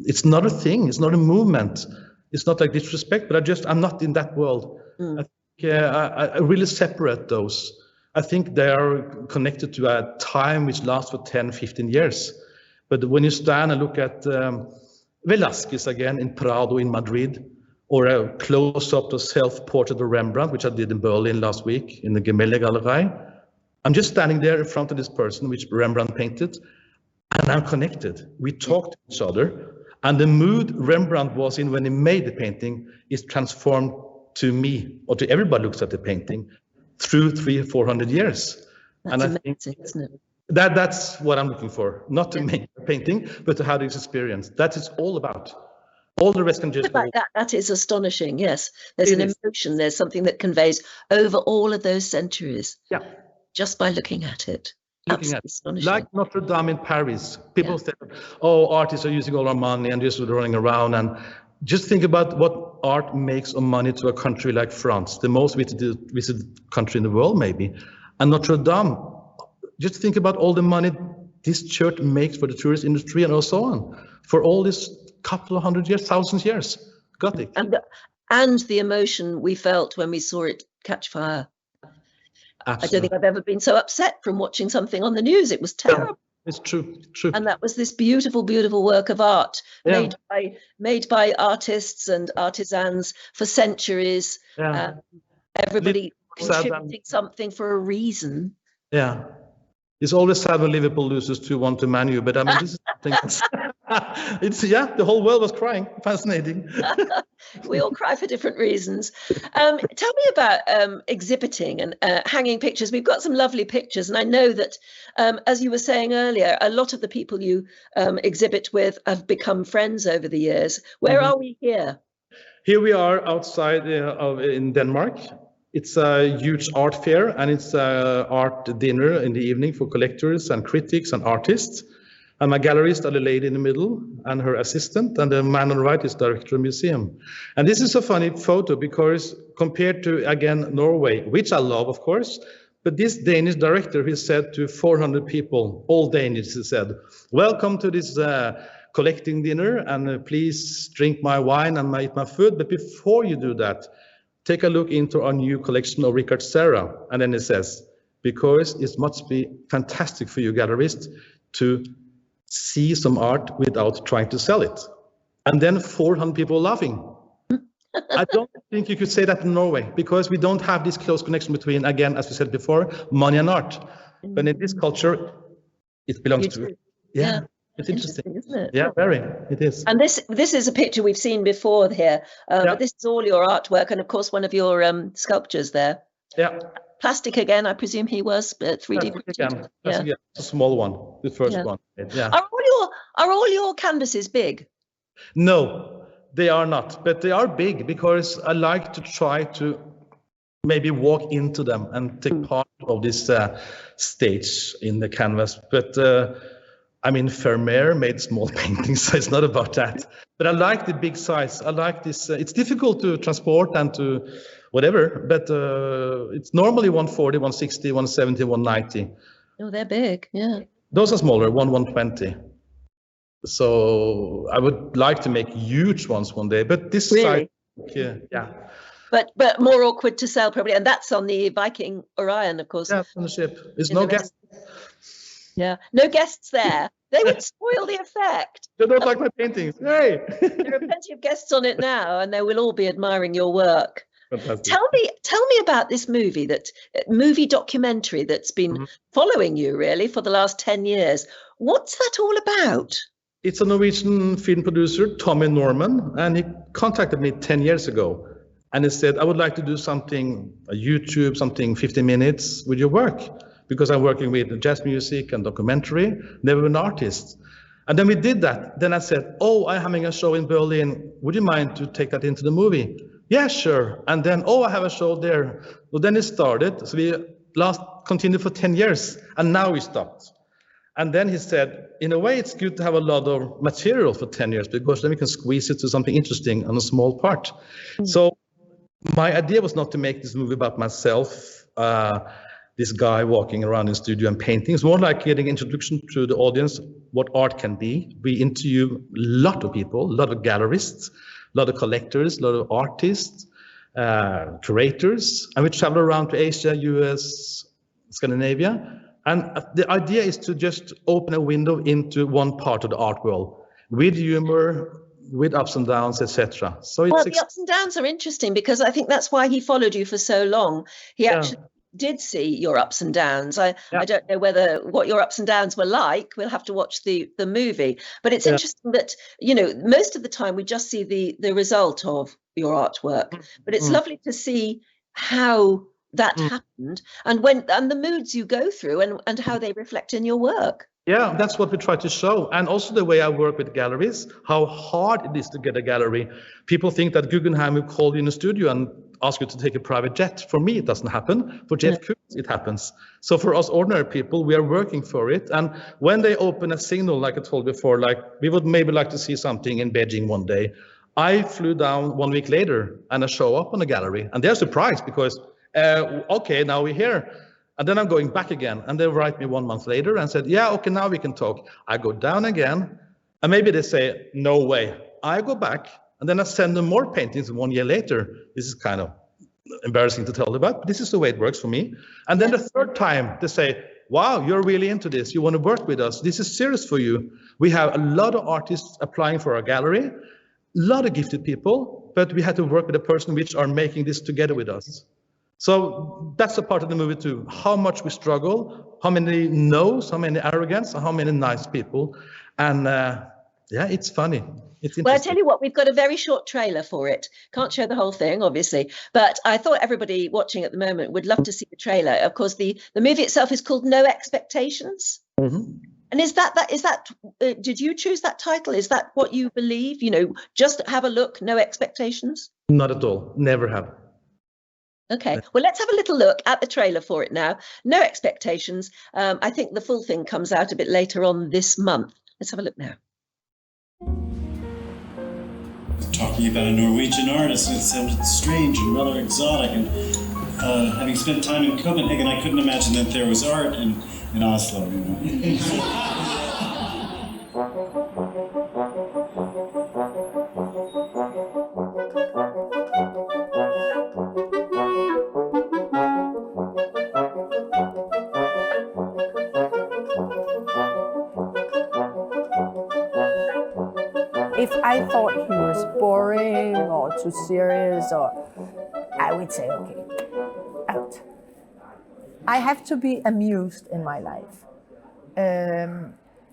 It's not a thing, it's not a movement. It's not like disrespect, but I'm not in that world. I really separate those. I think they are connected to a time which lasts for 10, 15 years. But when you stand and look at Velázquez again in Prado in Madrid, or a close-up to self-portrait of Rembrandt, which I did in Berlin last week in the Gemäldegalerei, I'm just standing there in front of this person which Rembrandt painted, and I'm connected. We talk to each other, and the mood Rembrandt was in when he made the painting is transformed to me, or to everybody who looks at the painting, through 300 or 400 years. That's amazing, isn't it? That's what I'm looking for, not to make a painting, but to have this experience. That is all about. All the rest can just like that. That is astonishing. Yes, there's an emotion. There's something that conveys over all of those centuries. Yeah, just by looking at it. Astonishing. Like Notre Dame in Paris. People say, "Oh, artists are using all our money and just running around." And just think about what art makes of money to a country like France, the most visited country in the world, maybe. And Notre Dame. Just think about all the money this church makes for the tourist industry and so on for all this couple of hundred years, thousands of years. Got it. And the emotion we felt when we saw it catch fire. Absolutely. I don't think I've ever been so upset from watching something on the news. It was terrible. It's true. And that was this beautiful, beautiful work of art made by artists and artisans for centuries. Everybody contributing something for a reason. Yeah. It's always sad when Liverpool loses 2-1 to Man U, but I mean, this is something else. The whole world was crying. Fascinating. We all cry for different reasons. Tell me about exhibiting and hanging pictures. We've got some lovely pictures, and I know that, as you were saying earlier, a lot of the people you exhibit with have become friends over the years. Where are we here? Here we are outside in Denmark. It's a huge art fair, and it's an art dinner in the evening for collectors and critics and artists. And my gallerist are the lady in the middle and her assistant, and the man on the right is director of the museum. And this is a funny photo because compared to, again, Norway, which I love, of course, but this Danish director, he said to 400 people, all Danish, he said, "Welcome to this collecting dinner, and please drink my wine and eat my food. But before you do that, take a look into our new collection of Richard Serra." And then he says, "Because it must be fantastic for you gallerists to see some art without trying to sell it." And then 400 people laughing. I don't think you could say that in Norway, because we don't have this close connection between, again, as we said before, money and art. But in this culture, it belongs to it. Yeah. It's interesting, isn't it? Yeah, very. It is. And this is a picture we've seen before here, but this is all your artwork, and of course one of your sculptures there. Yeah. Plastic again, I presume he was 3D printed. Yeah, a small one, the first one. Yeah. Are all your canvases big? No, They are not, but they are big because I like to try to maybe walk into them and take part of this stage in the canvas. But I mean, Vermeer made small paintings, so it's not about that. But I like the big size. I like this. It's difficult to transport and to whatever, but it's normally 140, 160, 170, 190. Oh, they're big, yeah. Those are smaller, 120. So I would like to make huge ones one day, but this really? size, yeah. But more awkward to sell probably, and that's on the Viking Orion, of course. Yeah, on the ship. There's no guests. Yeah, no guests there. They would spoil the effect. They don't like my paintings. Hey. There are plenty of guests on it now, and they will all be admiring your work. Fantastic. Tell me about this movie documentary that's been following you really for the last 10 years. What's that all about? It's a Norwegian film producer, Tommy Norman, and he contacted me 10 years ago. And he said, I would like to do something, a YouTube, something 15 minutes with your work, because I'm working with jazz music and documentary, never an artist. And then we did that. Then I said, oh, I'm having a show in Berlin. Would you mind to take that into the movie? Yeah, sure. And then, oh, I have a show there. So then it started. So we continued for 10 years, and now we stopped. And then he said, in a way, it's good to have a lot of material for 10 years, because then we can squeeze it to something interesting on a small part. So my idea was not to make this movie about myself, this guy walking around in the studio and painting. It's more like getting introduction to the audience, what art can be. We interview a lot of people, a lot of gallerists, a lot of collectors, a lot of artists, curators, and we travel around to Asia, US, Scandinavia. And the idea is to just open a window into one part of the art world with humor, with ups and downs, etc. So the ups and downs are interesting, because I think that's why he followed you for so long. He actually did see your ups and downs. I don't know what your ups and downs were like. We'll have to watch the movie. But it's interesting that, most of the time we just see the result of your artwork. But it's lovely to see how that happened and the moods you go through and how they reflect in your work. Yeah, that's what we try to show. And also the way I work with galleries, how hard it is to get a gallery. People think that Guggenheim will call you in a studio and ask you to take a private jet. For me, it doesn't happen. For Jeff Koons, it happens. So for us ordinary people, we are working for it. And when they open a signal, like I told before, like we would maybe like to see something in Beijing one day, I flew down 1 week later and I show up on a gallery. And they're surprised because, okay, now we're here. And then I'm going back again, and they write me 1 month later and said, yeah, okay, now we can talk. I go down again, and maybe they say, no way. I go back, and then I send them more paintings 1 year later. This is kind of embarrassing to tell about, but this is the way it works for me. And then the third time, they say, wow, you're really into this. You want to work with us. This is serious for you. We have a lot of artists applying for our gallery, a lot of gifted people, but we had to work with a person which are making this together with us. So that's a part of the movie too. How much we struggle, how many no's, how many arrogance, how many nice people. And it's funny. It's interesting. Well, I tell you what, we've got a very short trailer for it. Can't show the whole thing, obviously, but I thought everybody watching at the moment would love to see the trailer. Of course, the movie itself is called No Expectations. And is that did you choose that title? Is that what you believe? Just have a look, no expectations? Not at all. Never have. Okay, well, let's have a little look at the trailer for it now. No Expectations. I think the full thing comes out a bit later on this month. Let's have a look now. Talking about a Norwegian artist, it sounded strange and rather exotic. And having spent time in Copenhagen, I couldn't imagine that there was art in Oslo. If I thought he was boring or too serious, I would say, okay, out. I have to be amused in my life.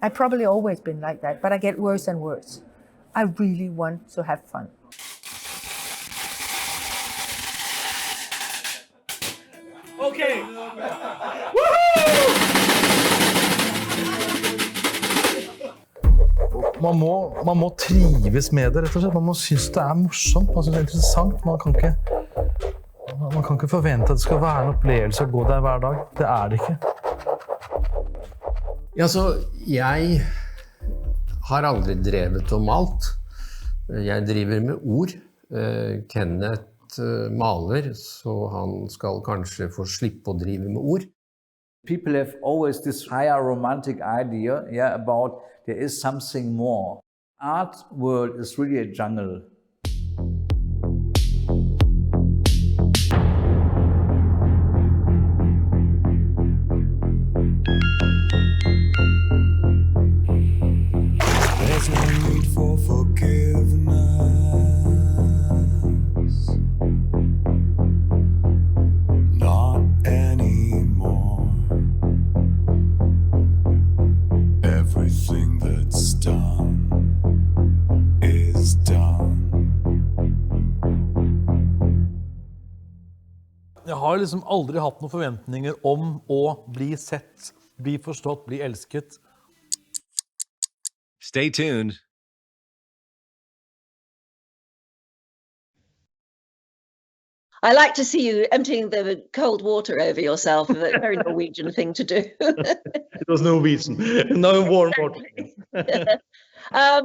I've probably always been like that, but I get worse and worse. I really want to have fun. Okay. Man må trives med det, rett og slett. Man må synes det er morsomt, man synes det er interessant. Man kan ikke forvente at det skal være en opplevelse å gå der hver dag. Det er det ikke. Ja, så jeg har aldri drevet og malt. Jeg driver med ord. Kenneth maler, så han skal kanskje få slippe å drive med ord. People have always this higher romantic idea, about there is something more. Art world is really a jungle. There's no need for forgiveness. Not anymore. Everything that's done is done. Jeg har liksom aldri hatt noen forventninger om å bli sett, bli forstått, bli elsket. Stay tuned. I like to see you emptying the cold water over yourself. A very Norwegian thing to do. It was Norwegian. No warm water.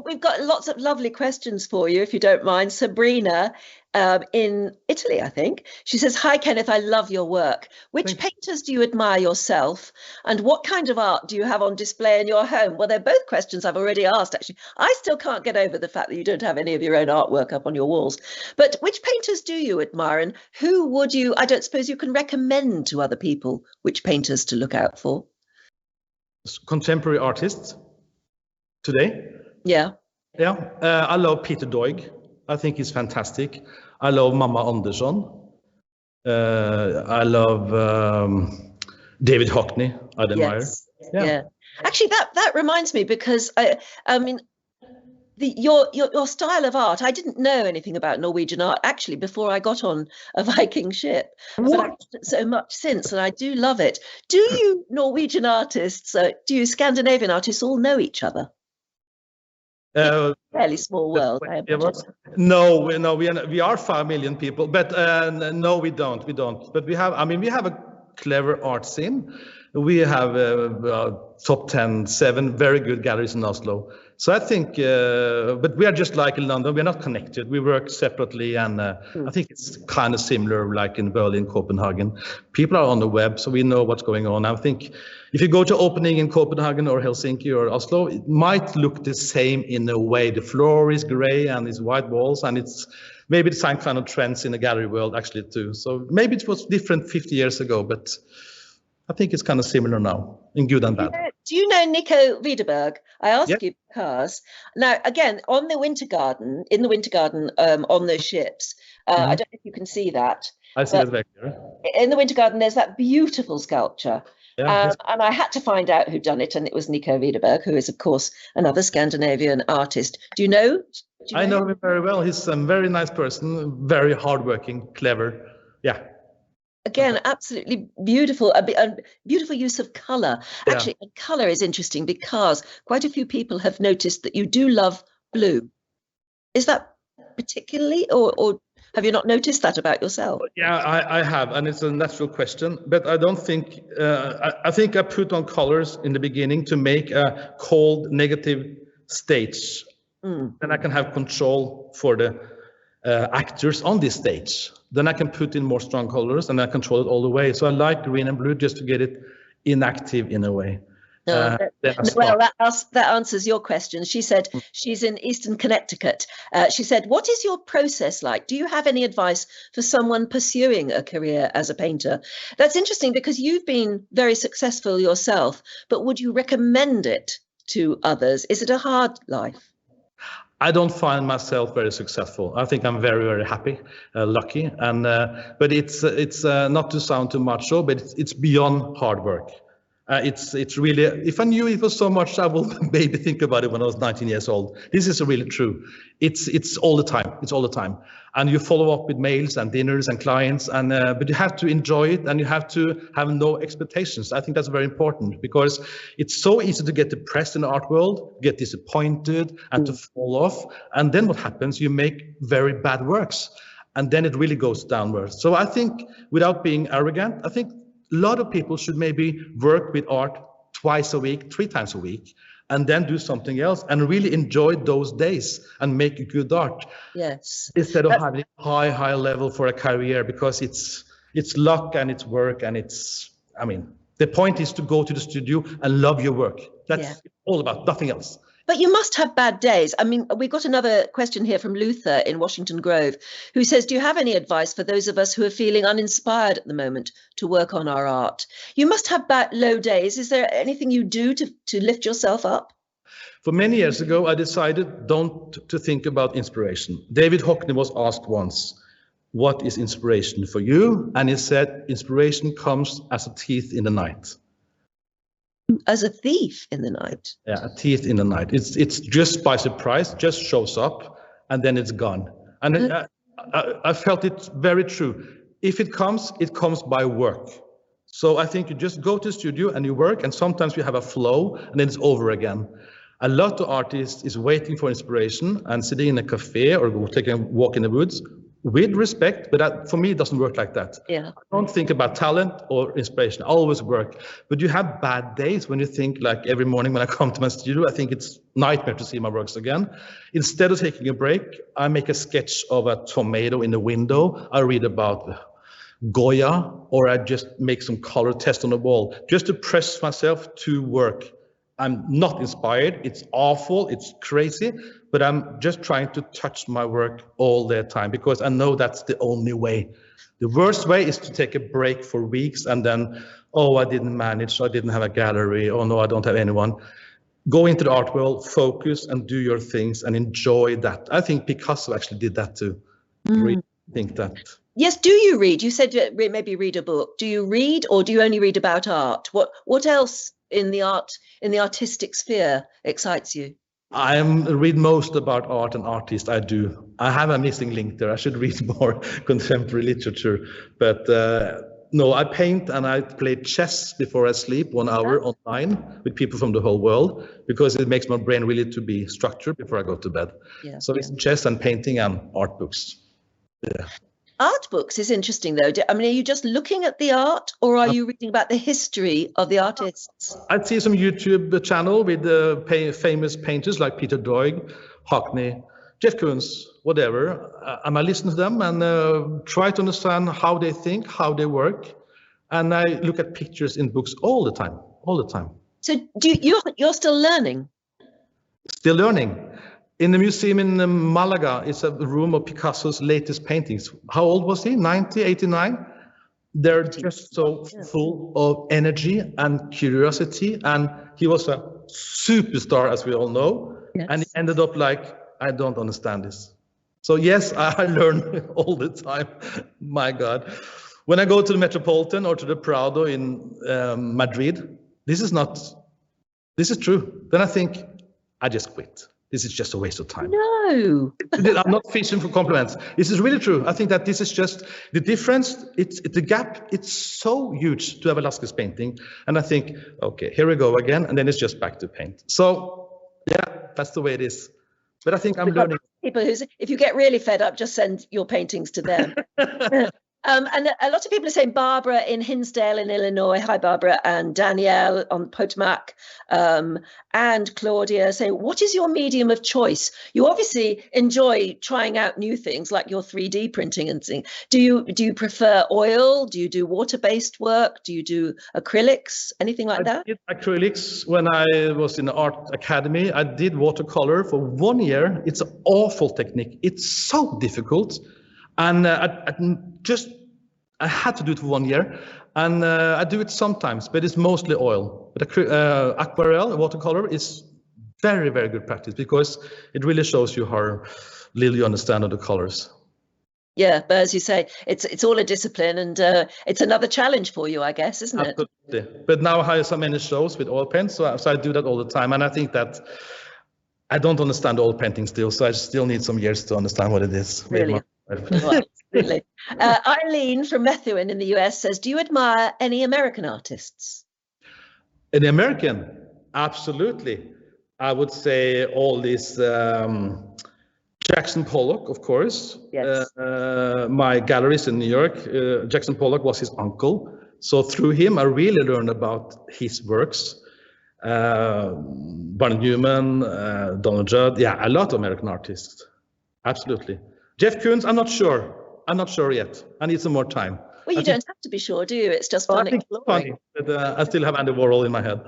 We've got lots of lovely questions for you, if you don't mind. Sabrina in Italy, I think. She says, "Hi, Kenneth, I love your work. Which painters do you admire yourself? And what kind of art do you have on display in your home?" Well, they're both questions I've already asked, actually. I still can't get over the fact that you don't have any of your own artwork up on your walls. But which painters do you admire, and who would you, I don't suppose you can recommend to other people which painters to look out for? Contemporary artists today? Yeah. Yeah, I love Peter Doig. I think he's fantastic. I love Mamma Andersson. I love David Hockney. I admire. Yes. Yeah. Actually, that reminds me, because I mean, your style of art. I didn't know anything about Norwegian art actually before I got on a Viking ship. But I've done it so much since, and I do love it. Do you Norwegian artists? Do you Scandinavian artists all know each other? Fairly small world. No, we are 5 million people, but no, we don't. But we have a clever art scene. We have top 10, 7 very good galleries in Oslo. So I think, but we are just like in London. We're not connected. We work separately, and I think it's kind of similar like in Berlin, Copenhagen. People are on the web, so we know what's going on. I think if you go to opening in Copenhagen or Helsinki or Oslo, it might look the same in a way. The floor is gray and it's white walls, and it's maybe the same kind of trends in the gallery world actually too. So maybe it was different 50 years ago, but I think it's kind of similar now, in good and bad. Do you know Nico Wiederberg? I ask you because now again in the Winter Garden on those ships. I don't know if you can see that. I see it back there. In the Winter Garden, there's that beautiful sculpture. Yeah, and I had to find out who'd done it, and it was Nico Wiederberg, who is, of course, another Scandinavian artist. Do you know? I know him very well. He's a very nice person, very hardworking, clever. Yeah. Again, absolutely beautiful, a beautiful use of colour. Actually, colour is interesting because quite a few people have noticed that you do love blue. Is that particularly, or have you not noticed that about yourself? Yeah, I have, and it's a natural question, but I don't think, I think I put on colors in the beginning to make a cold, negative stage. Then I can have control for the actors on this stage. Then I can put in more strong colors and I control it all the way. So I like green and blue just to get it inactive in a way. Well, that answers your question. She said she's in Eastern Connecticut. She said, what is your process like? Do you have any advice for someone pursuing a career as a painter? That's interesting because you've been very successful yourself, but would you recommend it to others? Is it a hard life? I don't find myself very successful. I think I'm very, very happy, lucky, and but it's not to sound too macho, but it's beyond hard work. It's really, if I knew it was so much, I would maybe think about it when I was 19 years old. This is really true. It's all the time. It's all the time. And you follow up with mails and dinners and clients, and but you have to enjoy it, and you have to have no expectations. I think that's very important, because it's so easy to get depressed in the art world, get disappointed, and to fall off. And then what happens? You make very bad works, and then it really goes downwards. So I think, without being arrogant, I think a lot of people should maybe work with art twice a week, 3 times a week, and then do something else and really enjoy those days and make good art. Yes. Instead of having high level for a career, because it's luck and it's work and the point is to go to the studio and love your work. That's all about, nothing else. But you must have bad days. I mean, we've got another question here from Luther in Washington Grove, who says, do you have any advice for those of us who are feeling uninspired at the moment to work on our art? You must have low days. Is there anything you do to lift yourself up? For many years ago, I decided to think about inspiration. David Hockney was asked once, what is inspiration for you? And he said, inspiration comes as a thief in the night. As a thief in the night? Yeah, a thief in the night. It's just by surprise, just shows up, and then it's gone. And I felt it's very true. If it comes by work. So I think you just go to the studio and you work, and sometimes you have a flow, and then it's over again. A lot of artists is waiting for inspiration and sitting in a cafe or taking a walk in the woods, with respect, but that, for me, it doesn't work like that. Yeah. I don't think about talent or inspiration. I always work. But you have bad days when you think, like every morning when I come to my studio, I think it's nightmare to see my works again. Instead of taking a break, I make a sketch of a tomato in the window. I read about Goya, or I just make some color test on the wall, just to press myself to work. I'm not inspired. It's awful. It's crazy. But I'm just trying to touch my work all the time, because I know that's the only way. The worst way is to take a break for weeks and then, oh, I didn't manage. I didn't have a gallery. Oh, no, I don't have anyone. Go into the art world, focus and do your things and enjoy that. I think Picasso actually did that too. Really think that. Yes, do you read? You said maybe read a book. Do you read, or do you only read about art? What else in the artistic sphere excites you? I read most about art and artists. I do. I have a missing link there. I should read more contemporary literature. But no, I paint and I play chess before I sleep, 1 hour online with people from the whole world, because it makes my brain really to be structured before I go to bed. Yeah, so it's chess and painting and art books. Yeah. Art books is interesting, though. I mean, are you just looking at the art, or are you reading about the history of the artists? I see some YouTube channel with famous painters like Peter Doig, Hockney, Jeff Koons, whatever. And I listen to them and try to understand how they think, how they work. And I look at pictures in books all the time. So you're still learning? Still learning. In the museum in Malaga, it's a room of Picasso's latest paintings. How old was he? 90, 89? They're just so full of energy and curiosity. And he was a superstar, as we all know. Yes. And he ended up like, I don't understand this. So yes, I learn all the time. My God. When I go to the Metropolitan or to the Prado in Madrid, this is true. Then I think, I just quit. This is just a waste of time. No. I'm not fishing for compliments. This is really true. I think that this is just the difference. It's the gap. It's so huge to a Velázquez painting. And I think, okay, here we go again. And then it's just back to paint. So yeah, that's the way it is. But I think I'm learning. People if you get really fed up, just send your paintings to them. And a lot of people are saying Barbara in Hinsdale in Illinois. Hi, Barbara. And Danielle on Potomac and Claudia say, what is your medium of choice? You obviously enjoy trying out new things like your 3D printing and things. Do you prefer oil? Do you do water-based work? Do you do acrylics? Anything like that? I did acrylics when I was in the art academy. I did watercolor for 1 year. It's an awful technique. It's so difficult. And I had to do it for 1 year, and I do it sometimes, but it's mostly oil. But aquarelle, watercolor, is very, very good practice, because it really shows you how little you understand of the colors. Yeah, but as you say, it's all a discipline, and it's another challenge for you, I guess, isn't it? But now I have so many shows with oil paint, so I do that all the time. And I think that I don't understand oil painting still, so I still need some years to understand what it is. Really? Well, absolutely. Eileen from Methuen in the US says, do you admire any American artists? An American? Absolutely. I would say all these Jackson Pollock, of course. Yes. My galleries in New York, Jackson Pollock was his uncle. So through him, I really learned about his works. Barnett Newman, Donald Judd, yeah, a lot of American artists. Absolutely. Jeff Koons, I'm not sure. I'm not sure yet. I need some more time. Well, you don't have to be sure, do you? It's just fun exploring. Funny, but I still have Andy Warhol in my head.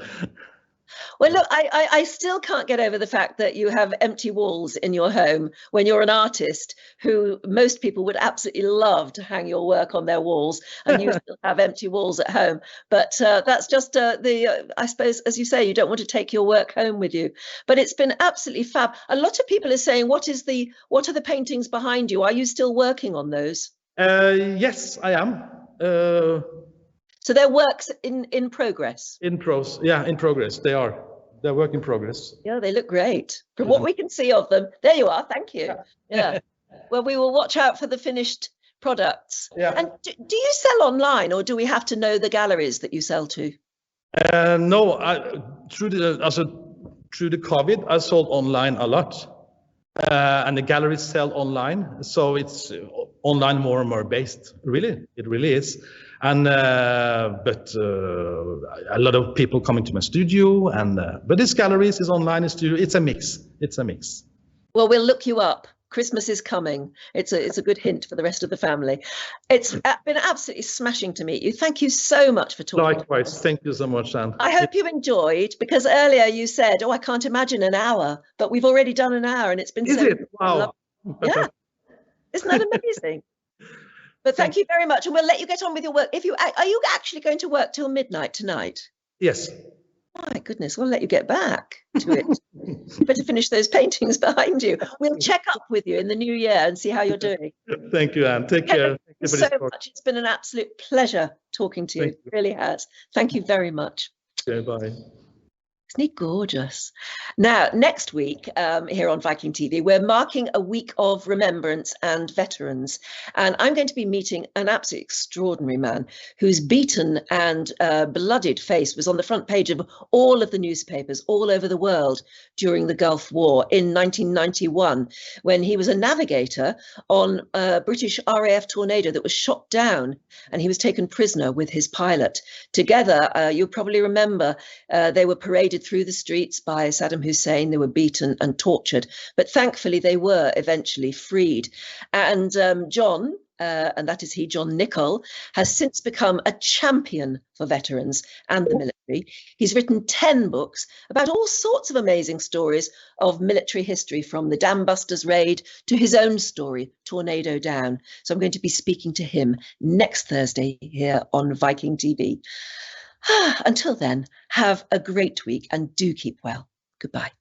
Well, look, I still can't get over the fact that you have empty walls in your home when you're an artist who most people would absolutely love to hang your work on their walls, and you still have empty walls at home. But that's just I suppose, as you say, you don't want to take your work home with you. But it's been absolutely fab. A lot of people are saying, what are the paintings behind you? Are you still working on those? Yes, I am. So they're works in progress? In progress. They're work in progress. Yeah, they look great. From what we can see of them. There you are. Thank you. Yeah. Well, we will watch out for the finished products. Yeah. And do you sell online, or do we have to know the galleries that you sell to? No, through the COVID, I sold online a lot. And the galleries sell online, so it's online more and more based. Really, it really is. And but a lot of people coming to my studio, and but this galleries is online, is studio. It's a mix. Well, we'll look you up. Christmas is coming. It's a good hint for the rest of the family. It's been absolutely smashing to meet you. Thank you so much for talking. Likewise. Thank you so much, Anne. I hope you enjoyed, because earlier you said, I can't imagine an hour, but we've already done an hour, and it's been so it? Wow. Yeah. Isn't that amazing? But thank you very much, and we'll let you get on with your work. Are you actually going to work till midnight tonight? Yes. My goodness, we'll let you get back to it. You better finish those paintings behind you. We'll check up with you in the new year and see how you're doing. Thank you, Anne. Take care. Thank you so much. It's been an absolute pleasure talking to you. It really has. Thank you very much. Okay, bye. Isn't he gorgeous? Now, next week here on Viking TV, we're marking a week of remembrance and veterans. And I'm going to be meeting an absolutely extraordinary man whose beaten and bloodied face was on the front page of all of the newspapers all over the world during the Gulf War in 1991, when he was a navigator on a British RAF Tornado that was shot down, and he was taken prisoner with his pilot. Together, you'll probably remember, they were paraded through the streets by Saddam Hussein. They were beaten and tortured, but thankfully they were eventually freed. And John, and that is he, John Nichol, has since become a champion for veterans and the military. He's written 10 books about all sorts of amazing stories of military history, from the Dam Busters raid to his own story, Tornado Down. So I'm going to be speaking to him next Thursday here on Viking TV. Until then, have a great week and do keep well. Goodbye.